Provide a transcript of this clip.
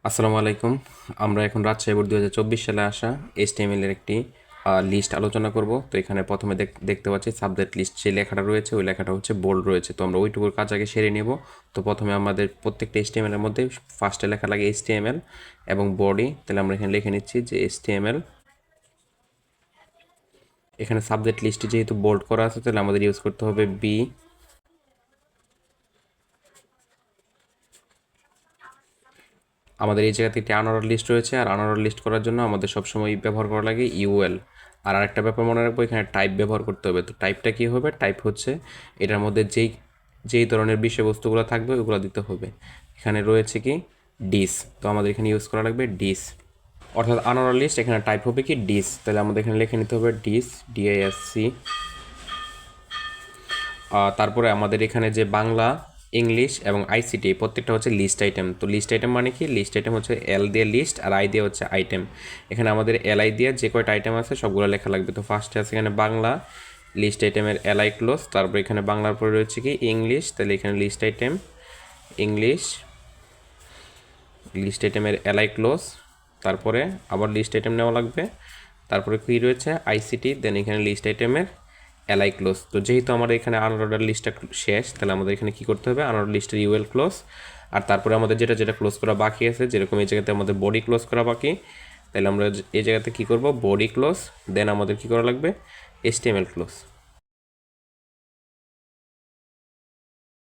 আসসালামু আলাইকুম। আমরা এখন রাজশাহী বোর্ড 2024 সালে আসা HTML এর একটি লিস্ট আলোচনা করব। তো এখানে প্রথমে দেখতে পাচ্ছি সাবজেক্ট লিস্ট যে লেখাটা রয়েছে ওই লেখাটা হচ্ছে বোল্ড রয়েছে। তো আমরা ওইটুকুর কাজ আগে সেরে নেব। তো প্রথমে আমাদের প্রত্যেকটা HTML এর মধ্যে ফার্স্টে লেখা লাগে HTML এবং বডি। তাহলে আমরা এখানে লিখে নিচ্ছি যে HTML। এখানে সাবজেক্ট লিস্টে যেহেতু বোল্ড করা আছে তাহলে আমাদের ইউজ করতে হবে বি। আমাদের এই জায়গাতে একটি আনঅর্ডার লিস্ট রয়েছে, আর আনঅর্ডার লিস্ট করার জন্য আমাদের সবসময় ব্যবহার করা লাগে ইউএল। আর আরেকটা ব্যাপার মনে রাখবো, এখানে টাইপ ব্যবহার করতে হবে। তো টাইপটা কী হবে? টাইপ হচ্ছে এটার মধ্যে যেই ধরনের বিষয়বস্তুগুলো থাকবে ওইগুলো দিতে হবে। এখানে রয়েছে কি ডিস, তো আমাদের এখানে ইউজ করা লাগবে ডিস। অর্থাৎ আনঅর্ডার লিস্ট এখানে টাইপ হবে কি ডিস। তাহলে আমাদের এখানে লিখে নিতে হবে ডিস, ডিআইএসসি। তারপরে আমাদের এখানে যে বাংলা, ইংলিশ এবং আইসিটি প্রত্যেকটা হচ্ছে লিস্ট আইটেম। তো লিস্ট আইটেম মানে কি? লিস্ট আইটেম হচ্ছে এল দিয়ে লিস্ট আর আই দিয়ে হচ্ছে আইটেম। এখানে আমাদের এলআই দিয়ে যে কয়টা আইটেম আছে সবগুলো লেখা লাগবে। তো ফার্স্টে আছে এখানে বাংলা, লিস্ট আইটেমের এলআই ক্লোজ। তারপর এখানে বাংলার পরে রয়েছে কি ইংলিশ, তাহলে এখানে লিস্ট আইটেম ইংলিশ, লিস্ট আইটেমের এলআই ক্লোজ। তারপরে আবার লিস্ট আইটেম নেওয়া লাগবে। তারপরে কী রয়েছে আইসিটি, দেন এখানে লিস্ট আইটেমের এলআই ক্লোজ। তো যেহেতু আমাদের এখানে আনঅর্ডার লিস্টটা শেষ, তাহলে আমাদের এখানে কী করতে হবে? আনঅর্ডার লিস্টের ইউএল ক্লোজ। আর তারপরে আমাদের যেটা ক্লোজ করা বাকি আছে, যেরকম এই জায়গাতে আমাদের বডি ক্লোজ করা বাকি, তাহলে আমরা এই জায়গাতে কী করব? Body close. দেন আমাদের কী করা লাগবে? HTML close.